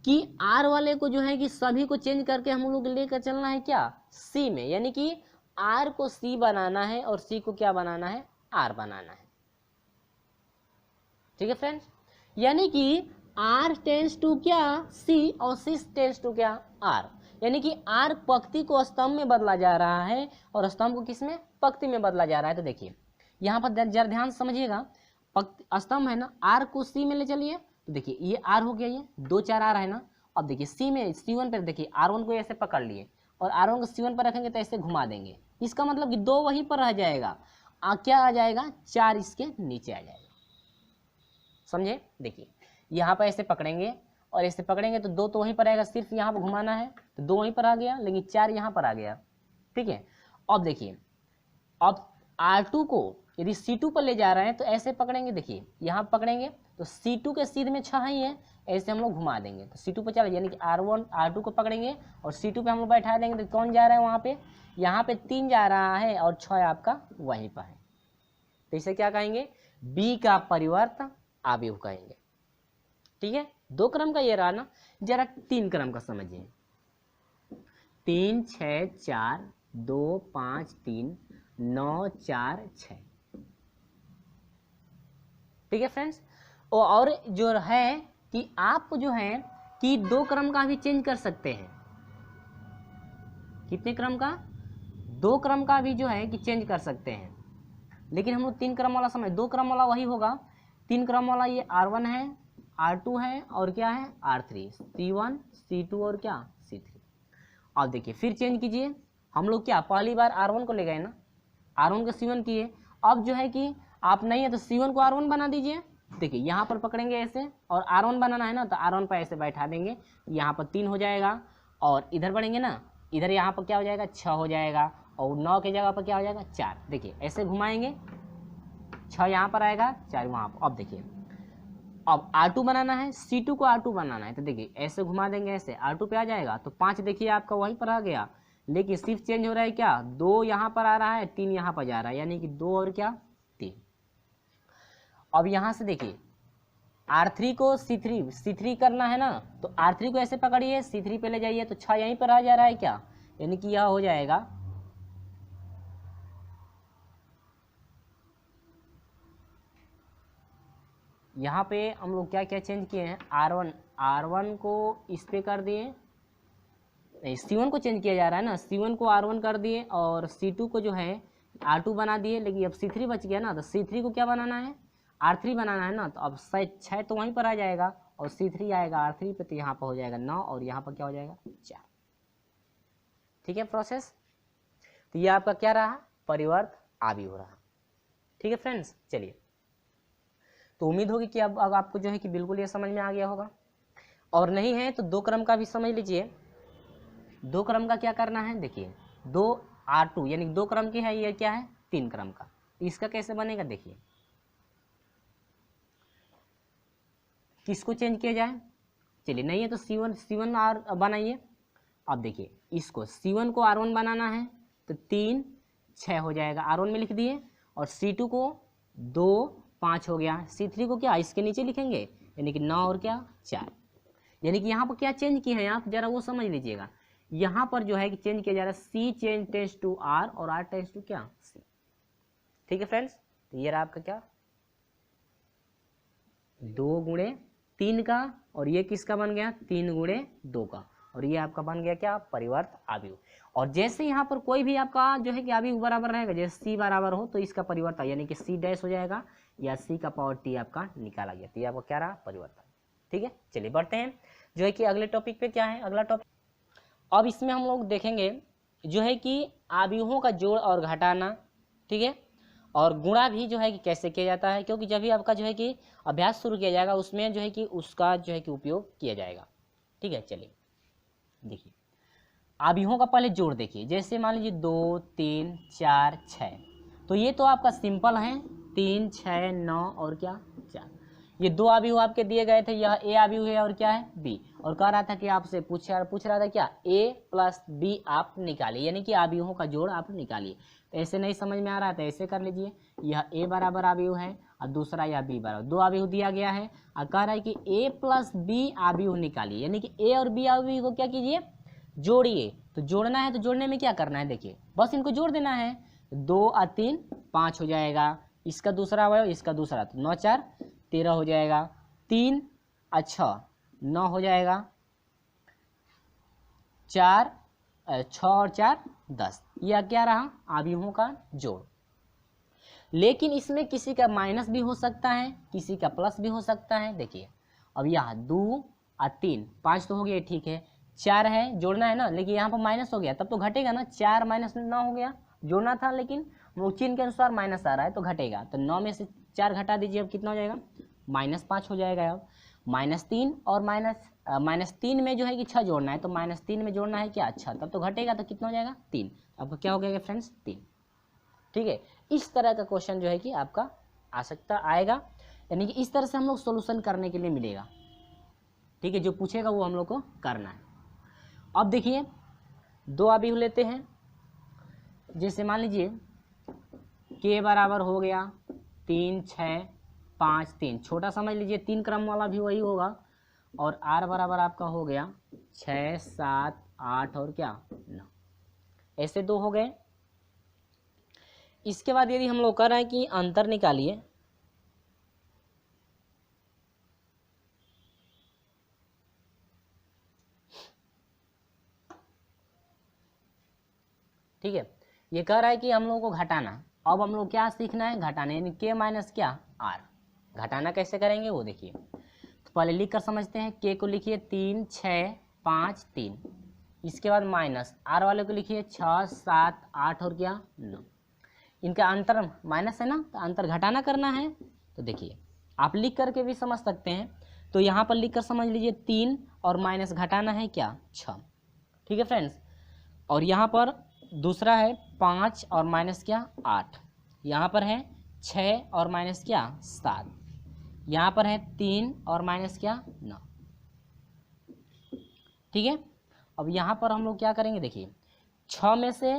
कि R वाले को जो है कि सभी को चेंज करके हम लोग लेकर चलना है क्या C में, यानी कि R को C बनाना है और C को क्या बनाना है R बनाना है। ठीक है फ्रेंड्स, यानी कि R टेंस टू क्या C और C टेंस टू क्या R, यानी कि R पंक्ति को स्तंभ में बदला जा रहा है और स्तंभ को किस में पंक्ति में बदला जा रहा है। तो देखिए यहाँ पर जरा ध्यान समझिएगा, स्तंभ है ना, R को C में ले चलिए, तो देखिए ये R हो गया, ये 2 4 R है ना। अब देखिए C में C1 पर देखिए R1 को ऐसे पकड़ लिए और R1 को C1 पर रखेंगे तो ऐसे घुमा देंगे, इसका मतलब कि 2 वहीं पर रह जाएगा, क्या आ जाएगा 4 इसके नीचे आ जाएगा। समझे, देखिए यहाँ पर ऐसे पकड़ेंगे और ऐसे पकड़ेंगे तो 2 तो वहीं पर आएगा, सिर्फ यहाँ पर घुमाना है तो 2 वहीं पर आ गया, लेकिन 4 यहाँ पर आ गया। ठीक है, अब देखिए अब R2 को यदि C2 पर ले जा रहे हैं तो ऐसे पकड़ेंगे, देखिए यहाँ पकड़ेंगे तो C2 के सीध में 6 ही है, ऐसे हम लोग घुमा देंगे तो C2 पे चला, यानी कि R1 R2 को पकड़ेंगे और C2 पे हम लोग बैठा देंगे। तो कौन जा रहा है वहाँ पे, यहाँ पे 3 जा रहा है और 6 आपका वहीं पर है। तो इसे क्या कहेंगे, B का परिवर्त आव्यूह कहेंगे। ठीक है, 2 क्रम का ये रहा ना, जरा 3 क्रम का समझिए। 3 6 4 2 5 3 9 4 6। ठीक है फ्रेंड्स, और जो है कि आप जो है कि 2 क्रम का भी चेंज कर सकते हैं। कितने क्रम का, 2 क्रम का भी जो है कि चेंज कर सकते हैं, लेकिन हम लोग 3 क्रम वाला समझ, 2 क्रम वाला वही होगा। 3 क्रम वाला ये R1 है, R2 है और क्या है R3, C1 C2 और क्या C3। अब देखिए फिर चेंज कीजिए, हम लोग क्या पहली बार R1 को ले गए ना, R1 को C1 किए। अब जो है कि आप नहीं है तो C1 को R1 बना दीजिए। देखिए यहाँ पर पकड़ेंगे ऐसे और R1 बनाना है ना, तो R1 पर ऐसे बैठा देंगे, यहाँ पर 3 हो जाएगा और इधर बढ़ेंगे ना, इधर यहाँ पर क्या हो जाएगा 6 हो जाएगा और 9 की जगह पर क्या हो जाएगा 4। देखिए ऐसे घुमाएंगे, 6 यहाँ पर आएगा 4 वहाँ पर। अब देखिए अब R2 बनाना है, C2 को R2 बनाना है, तो देखिए ऐसे घुमा देंगे, ऐसे R2 पे आ जाएगा तो 5 देखिए आपका वहीं पर आ गया, लेकिन सिर्फ चेंज हो रहा है क्या, 2 यहाँ पर आ रहा है 3 यहाँ पर जा रहा है, यानी कि 2 और क्या 3। अब यहाँ से देखिए R3 को C3 करना है ना, तो R3 को ऐसे पकड़िए, C3 पे ले जाइए तो 6 यहीं पर आ जा रहा है क्या, यानी कि यह हो जाएगा यहाँ पे हम लोग क्या क्या चेंज किए हैं, R1 को इस पे कर दिए, नहीं C1 को चेंज किया जा रहा है ना, C1 को R1 कर दिए और C2 को जो है R2 बना दिए, लेकिन अब C3 बच गया ना, तो C3 को क्या बनाना है R3 बनाना है ना, तो अब 6 तो वहीं पर आ जाएगा और C3 आएगा R3 पे, तो यहाँ पर हो जाएगा 9 और यहाँ पर क्या हो जाएगा 4। ठीक है प्रोसेस, तो ये आपका क्या रहा, परिवर्त आव्यूह रहा। ठीक है फ्रेंड्स, चलिए तो उम्मीद होगी कि अब आपको जो है कि बिल्कुल ये समझ में आ गया होगा, और नहीं है तो 2 क्रम का भी समझ लीजिए। 2 क्रम का क्या करना है, देखिए 2 R2 यानी 2 क्रम की है, ये क्या है 3 क्रम का, इसका कैसे बनेगा देखिए, किसको चेंज किया जाए, चलिए नहीं है तो C1 R बनाइए। अब देखिए इसको C1 को R1 बनाना है तो 3 6 हो जाएगा, R1 में लिख दिए, और C2 को 2 5 हो गया, C3 को क्या इसके नीचे लिखेंगे, यानी कि 9 और क्या 4। यानी कि यहाँ पर क्या चेंज किए हैं आप जरा वो समझ लीजिएगा, यहाँ पर जो है कि चेंज किया जा रहा है C change tense to R और R टेंस टू क्या C। ठीक है फ्रेंड्स, तो ये रहा आपका क्या 2 गुणे 3 का, और ये किसका बन गया 3 गुणे 2 का, और ये आपका बन गया क्या परिवर्त आव्यूह। और जैसे यहाँ पर कोई भी आपका जो है कि आव्यूह बराबर रहेगा, जैसे C बराबर हो तो इसका परिवर्तन यानी कि C डैश हो जाएगा, या C का पावर T आपका निकाला गया, तो ये आपका क्या रहा परिवर्तन। ठीक है, चलिए बढ़ते हैं जो है कि अगले टॉपिक पे। क्या है अगला टॉपिक, अब इसमें हम लोग देखेंगे जो है कि आव्यूहों का जोड़ और घटाना। ठीक है, और गुणा भी जो है कि कैसे किया जाता है, क्योंकि जब भी आपका जो है कि अभ्यास शुरू किया जाएगा उसमें जो है कि उसका जो है कि उपयोग किया जाएगा। ठीक है, चलिए देखिए आव्यूहों का पहले जोड़ देखिए, जैसे मान लीजिए 2 3 4 6, तो ये तो आपका सिंपल है 3 6 9 और क्या 4। ये 2 आव्यूह आपके दिए गए थे, यह A आव्यूह है और क्या है B, और कह रहा था कि आपसे पूछ रहा था क्या A प्लस B आप निकालिए, यानी कि आव्यूहों का जोड़ आप निकालिए। तो ऐसे नहीं समझ में आ रहा है तो ऐसे कर लीजिए, यह A बराबर आव्यूह है और दूसरा यह B बराबर, 2 आव्यूह दिया गया है और कह रहा है कि A प्लस B आव्यूह निकालिए, यानी कि A और B आव्यूह को क्या कीजिए जोड़िए। तो जोड़ना है तो जोड़ने में क्या करना है देखिए, बस इनको जोड़ देना है, 2 और 3 5 हो जाएगा, इसका दूसरा अवयव इसका दूसरा, तो 9 4 13 हो जाएगा, 3 और 6 9 हो जाएगा, 4 6 और 4 10, यह क्या रहा आव्यूहों का जोड़। लेकिन इसमें किसी का माइनस भी हो सकता है, किसी का प्लस भी हो सकता है। देखिए अब यहाँ 2 और 3 5 तो हो गया, ठीक है, 4 है जोड़ना है ना, लेकिन यहाँ पर माइनस हो गया तब तो घटेगा ना, 4 माइनस 9 हो गया, जोड़ना था लेकिन वो चिन्ह के अनुसार माइनस आ रहा है तो घटेगा, तो 9 में से 4 घटा दीजिए, अब कितना हो जाएगा -5 हो जाएगा। अब -3 और -3 में जो है कि 6 जोड़ना है, तो -3 में जोड़ना है क्या 6, तब तो घटेगा, तो कितना हो जाएगा 3। आपका क्या हो गया फ्रेंड्स 3। ठीक है, इस तरह का क्वेश्चन जो है कि आपका आ सकता आएगा। यानी कि इस तरह से हम लोग सोल्यूशन करने के लिए मिलेगा। ठीक है, जो पूछेगा वो हम लोग को करना है। अब देखिए दो अवयव लेते हैं, जैसे मान लीजिए k बराबर हो गया 3 6 5 3, छोटा समझ लीजिए 3 क्रम वाला भी वही होगा, और r बराबर आपका हो गया 6 7 8 और क्या 9, ऐसे दो हो गए। इसके बाद यदि हम लोग कर रहे हैं कि अंतर निकालिए, ठीक है, ये कह रहा है कि हम लोगों को घटाना। अब हम लोग क्या सीखना है, घटाना, यानी k माइनस क्या r। घटाना कैसे करेंगे वो देखिए, तो पहले लिख कर समझते हैं। k को लिखिए 3 6 5 3, इसके बाद माइनस r वाले को लिखिए 6 7 8 और क्या 9। इनका अंतर माइनस है ना, तो अंतर घटाना करना है। तो देखिए आप लिख करके भी समझ सकते हैं, तो यहाँ पर लिख कर समझ लीजिए 3 और माइनस घटाना है क्या 6। ठीक है फ्रेंड्स, और यहाँ पर दूसरा है 5 और माइनस क्या 8, यहाँ पर है 6 और माइनस क्या 7, यहाँ पर है 3 और माइनस क्या 9। ठीक है, अब यहाँ पर हम लोग क्या करेंगे, देखिए 6 में से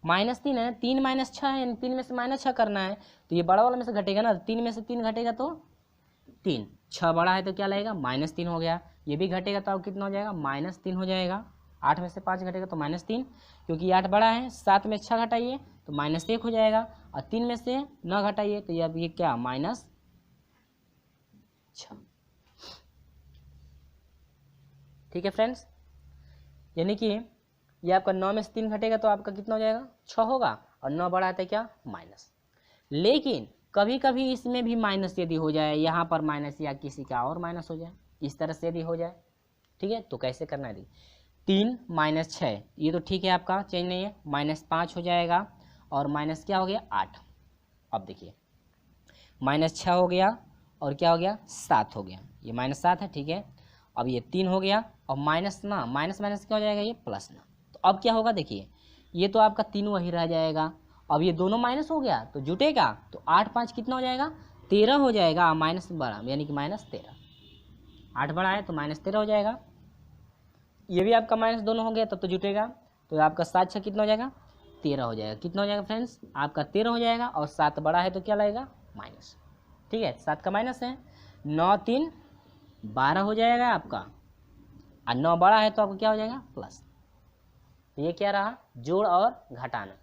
-3 है, 3 माइनस 6 है, 3 में से -6 करना है, तो ये बड़ा वाला में से घटेगा ना, 3 में से 3 घटेगा तो 3, 6 बड़ा है तो क्या लगेगा -3 हो गया, ये भी घटेगा तो अब कितना हो जाएगा -3 हो जाएगा। 8 में से 5 घटेगा तो -3, क्योंकि 8 बड़ा है, 7 में 6 घटाइए तो -1 हो जाएगा, और 3 में से 9 घटाइए तो ये अब ये क्या -6। ठीक है फ्रेंड्स, यानी कि ये आपका 9 में से 3 घटेगा तो आपका कितना हो जाएगा 6 होगा, और 9 बड़ा है तो क्या माइनस। लेकिन कभी कभी इसमें भी माइनस यदि हो जाए, यहाँ पर माइनस या किसी का और माइनस हो जाए, इस तरह से यदि हो जाए, ठीक है, तो कैसे करना है, 3 माइनस 6, ये तो ठीक है आपका चेंज नहीं है, -5 हो जाएगा, और माइनस क्या हो गया 8। अब देखिए -6 हो गया और क्या हो गया 7 हो गया, ये -7 है, ठीक है। अब ये 3 हो गया, और माइनस ना माइनस माइनस क्या हो जाएगा ये प्लस ना, तो अब क्या होगा देखिए, ये तो आपका 3 वही रह जाएगा, अब ये दोनों माइनस हो गया तो जुटेगा, तो 8 5 कितना हो जाएगा 13 हो जाएगा, माइनस बड़ा यानी कि -13, 8 बड़ा है तो -13 हो जाएगा। ये भी आपका माइनस दोनों हो गया तब तो जुटेगा, तो आपका 7 6 कितना हो जाएगा 13 हो जाएगा। कितना हो जाएगा फ्रेंड्स, आपका 13 हो जाएगा, और 7 बड़ा है तो क्या लगेगा माइनस। ठीक है, 7 का माइनस है, 9 3 12 हो जाएगा आपका, और 9 बड़ा है तो आपको क्या हो जाएगा प्लस। तो ये क्या रहा जोड़ और घटाना।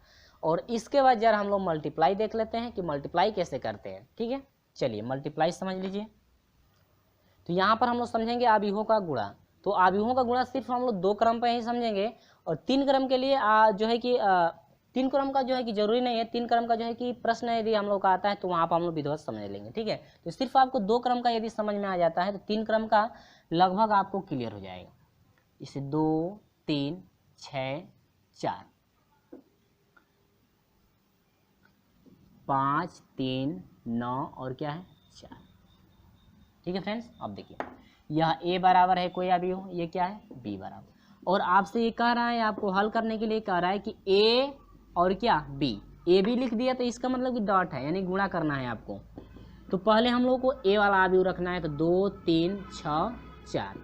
और इसके बाद जरा हम लोग मल्टीप्लाई देख लेते हैं कि मल्टीप्लाई कैसे करते हैं। ठीक है, चलिए मल्टीप्लाई समझ लीजिए। तो यहाँ पर हम लोग समझेंगे अवयवों का गुणा, तो अवयवों का गुणा सिर्फ हम लोग 2 क्रम पे ही समझेंगे, और 3 क्रम के लिए जो है कि 3 क्रम का जो है कि जरूरी नहीं है, 3 क्रम का जो है कि प्रश्न यदि हम लोग का आता है तो वहाँ पर हम लोग विधिवत समझ लेंगे। ठीक है, तो सिर्फ आपको 2 क्रम का यदि समझ में आ जाता है तो 3 क्रम का लगभग आपको क्लियर हो जाएगा। इसे 2 3 6 4 5 3 9 और क्या है 4। ठीक है फ्रेंड्स, अब देखिए यह a बराबर है कोई अवयव, ये क्या है b बराबर, और आपसे ये कह रहा है आपको हल करने के लिए कह रहा है कि a और क्या b, a भी लिख दिया तो इसका मतलब कि डॉट है, यानी गुणा करना है आपको। तो पहले हम लोग को a वाला अवयव रखना है, तो 2 3 6 4,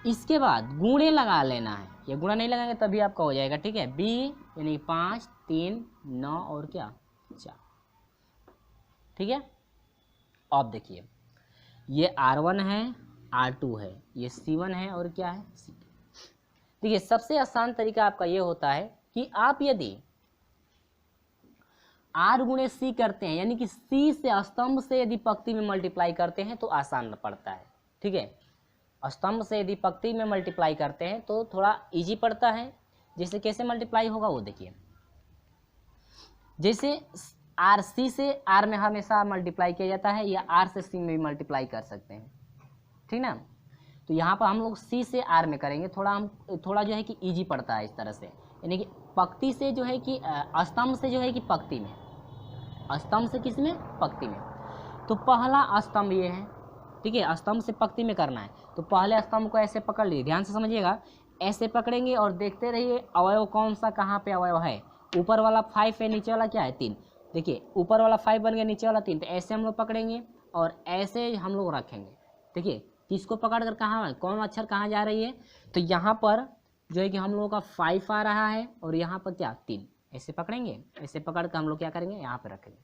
इसके बाद गुणे लगा लेना है, ये गुणा नहीं लगाएंगे तभी आपका हो जाएगा। ठीक है, b यानी 5 3 9 और क्या 4। ठीक है, अब देखिए ये R1 है, R2 है, ये C1 है और क्या है C2। देखिए सबसे आसान तरीका आपका ये होता है कि आप यदि R गुणे C करते हैं, यानी कि C से स्तंभ से यदि पंक्ति में मल्टीप्लाई करते हैं तो आसान पड़ता है। ठीक है, स्तंभ से यदि पंक्ति में मल्टीप्लाई करते हैं तो थोड़ा इजी पड़ता है। जैसे कैसे मल्टीप्लाई होगा वो देखिए, जैसे आर सी से आर में हमेशा मल्टीप्लाई किया जाता है, या आर से सी में भी मल्टीप्लाई कर सकते हैं। ठीक ना, तो यहाँ पर हम लोग सी से आर में करेंगे, थोड़ा जो है कि इजी पड़ता है इस तरह से, यानी कि पंक्ति से जो है कि स्तंभ से जो है कि पंक्ति में, स्तंभ से किस में पंक्ति में। तो पहला स्तंभ ये है, ठीक है, स्तंभ से पंक्ति में करना है, तो पहले स्तंभ को ऐसे पकड़ लीजिए, ध्यान से समझिएगा, ऐसे पकड़ेंगे और देखते रहिए अवयव कौन सा कहाँ पे अवयव है। ऊपर वाला 5 है, नीचे वाला क्या है 3, देखिए ऊपर वाला 5 बन गया, नीचे वाला 3, तो ऐसे हम लोग पकड़ेंगे और ऐसे हम लोग रखेंगे। देखिए किसको पकड़ कर कहाँ, कौन अक्षर कहाँ जा रही है, तो यहाँ पर जो है कि हम लोगों का 5 आ रहा है और यहाँ पर क्या 3, ऐसे पकड़ेंगे, ऐसे पकड़ कर हम लोग क्या करेंगे यहाँ पर रखेंगे।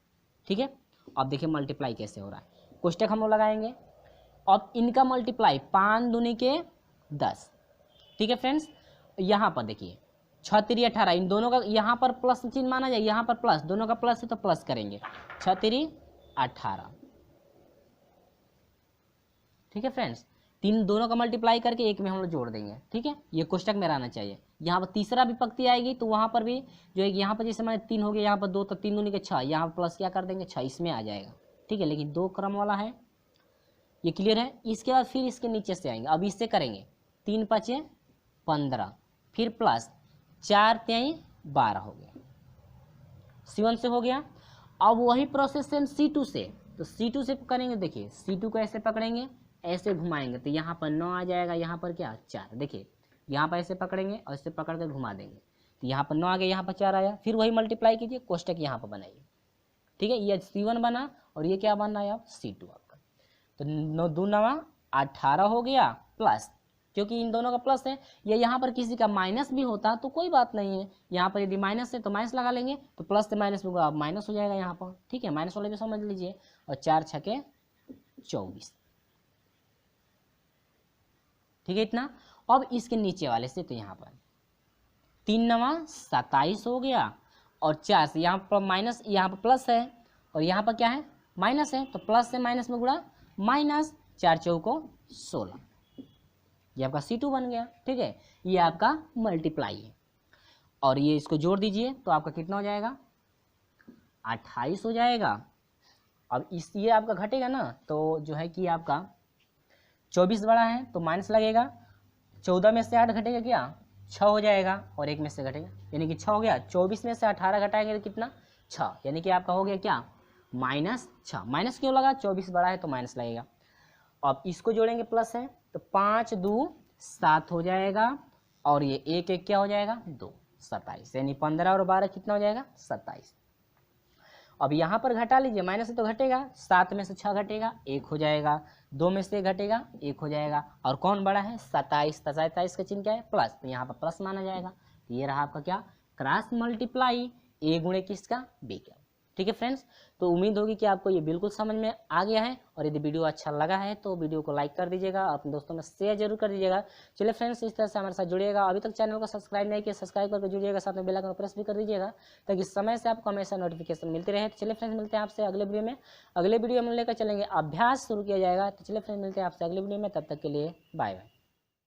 ठीक है, अब देखिए मल्टीप्लाई कैसे हो रहा है। कोष्टक हम लोग लगाएंगे, अब इनका मल्टीप्लाई 5 दूनी के 10। ठीक है फ्रेंड्स, यहाँ पर देखिए 6 3 18, इन दोनों का यहाँ पर प्लस चिन्ह माना जाए, यहाँ पर प्लस, दोनों का प्लस है तो प्लस करेंगे, 6 3 18। ठीक है फ्रेंड्स, तीन दोनों का मल्टीप्लाई करके एक में हम लोग जोड़ देंगे। ठीक है, ये कोष्टक में रहना चाहिए। यहाँ पर तीसरा विभक्ति आएगी तो वहाँ पर भी जो है यहाँ पर जैसे मैंने 3 हो गया, यहाँ पर 2 तो 3 दूनी के 6, यहाँ पर प्लस क्या कर देंगे 6, इसमें आ जाएगा। ठीक है, लेकिन 2 क्रम वाला है, ये क्लियर है। इसके बाद फिर इसके नीचे से आएंगे, अब इससे करेंगे 3 5 15, फिर प्लस 4 3 12 हो गया, C1 से हो गया। अब वही प्रोसेस सेम C2 से, तो C2 से करेंगे। देखिए C2 को ऐसे पकड़ेंगे, ऐसे घुमाएंगे तो यहाँ पर 9 आ जाएगा, यहाँ पर क्या 4। देखिए यहाँ पर ऐसे पकड़ेंगे और ऐसे पकड़ कर घुमा देंगे तो यहाँ पर 9 आ गया, यहाँ पर 4 आया। फिर वही मल्टीप्लाई कीजिए, कोष्टक यहाँ पर बनाइए। ठीक है, ये C1 बना और ये क्या बनना है अब C2 आपका। तो 9 2 9 18 हो गया, प्लस क्योंकि इन दोनों का प्लस है, ये यहाँ पर किसी का माइनस भी होता तो कोई बात नहीं है, यहाँ पर यदि माइनस है तो माइनस लगा लेंगे, तो प्लस से माइनस होगा, अब माइनस हो जाएगा यहाँ पर। ठीक है, माइनस वाले भी समझ लीजिए, और 4 6 24। ठीक है इतना। अब इसके नीचे वाले से तो यहाँ पर 3 9 27 हो गया, और 4 से यहाँ पर माइनस, यहाँ पर प्लस है और यहाँ पर क्या है माइनस है, तो प्लस से माइनस में गुणा, माइनस 4 चौको 16, ये आपका C2 बन गया। ठीक है, ये आपका मल्टीप्लाई है, और ये इसको जोड़ दीजिए तो आपका कितना हो जाएगा 28 हो जाएगा। अब इस ये आपका घटेगा ना, तो जो है कि आपका 24 बड़ा है तो माइनस लगेगा, 14 में से 8 घटेगा क्या 6 हो जाएगा, और 1 में से घटेगा, यानी कि 6 हो गया। 24 में से 18 घटाएंगे तो कितना 6, यानी कि आपका हो गया क्या -6। माइनस क्यों लगा, 24 बड़ा है तो माइनस लगेगा। अब इसको जोड़ेंगे प्लस है तो 5 2 7 हो जाएगा, और ये 1 1 क्या हो जाएगा 2 27, यानी 15 और 12 कितना हो जाएगा 27। अब यहाँ पर घटा लीजिए, माइनस से तो घटेगा, 7 में से 6 घटेगा 1 हो जाएगा, 2 में से घटेगा 1 हो जाएगा, और कौन बड़ा है 27, 27 का चिन्ह क्या है प्लस, तो यहाँ पर प्लस माना जाएगा। तो ये रहा आपका क्या क्रॉस मल्टीप्लाई, A गुणे किसका B का। ठीक है फ्रेंड्स, तो उम्मीद होगी कि आपको ये बिल्कुल समझ में आ गया है, और यदि वीडियो अच्छा लगा है तो वीडियो को लाइक कर दीजिएगा, अपने दोस्तों में शेयर जरूर कर दीजिएगा। चलिए फ्रेंड्स, इस तरह से हमारे साथ जुड़िएगा। अभी तक चैनल को सब्सक्राइब नहीं किया, सब्सक्राइब करके जुड़िएगा, साथ में बेल आइकन प्रेस भी कर दीजिएगा ताकि समय से आपको हमेशा नोटिफिकेशन मिलती रहे। तो चलिए फ्रेंड्स, मिलते हैं आपसे अगले वीडियो में। अगले वीडियो में लेकर चलेंगे अभ्यास शुरू किया जाएगा। तो चलिए फ्रेंड्स, मिलते हैं आपसे अगले वीडियो में, तब तक के लिए बाय बाय।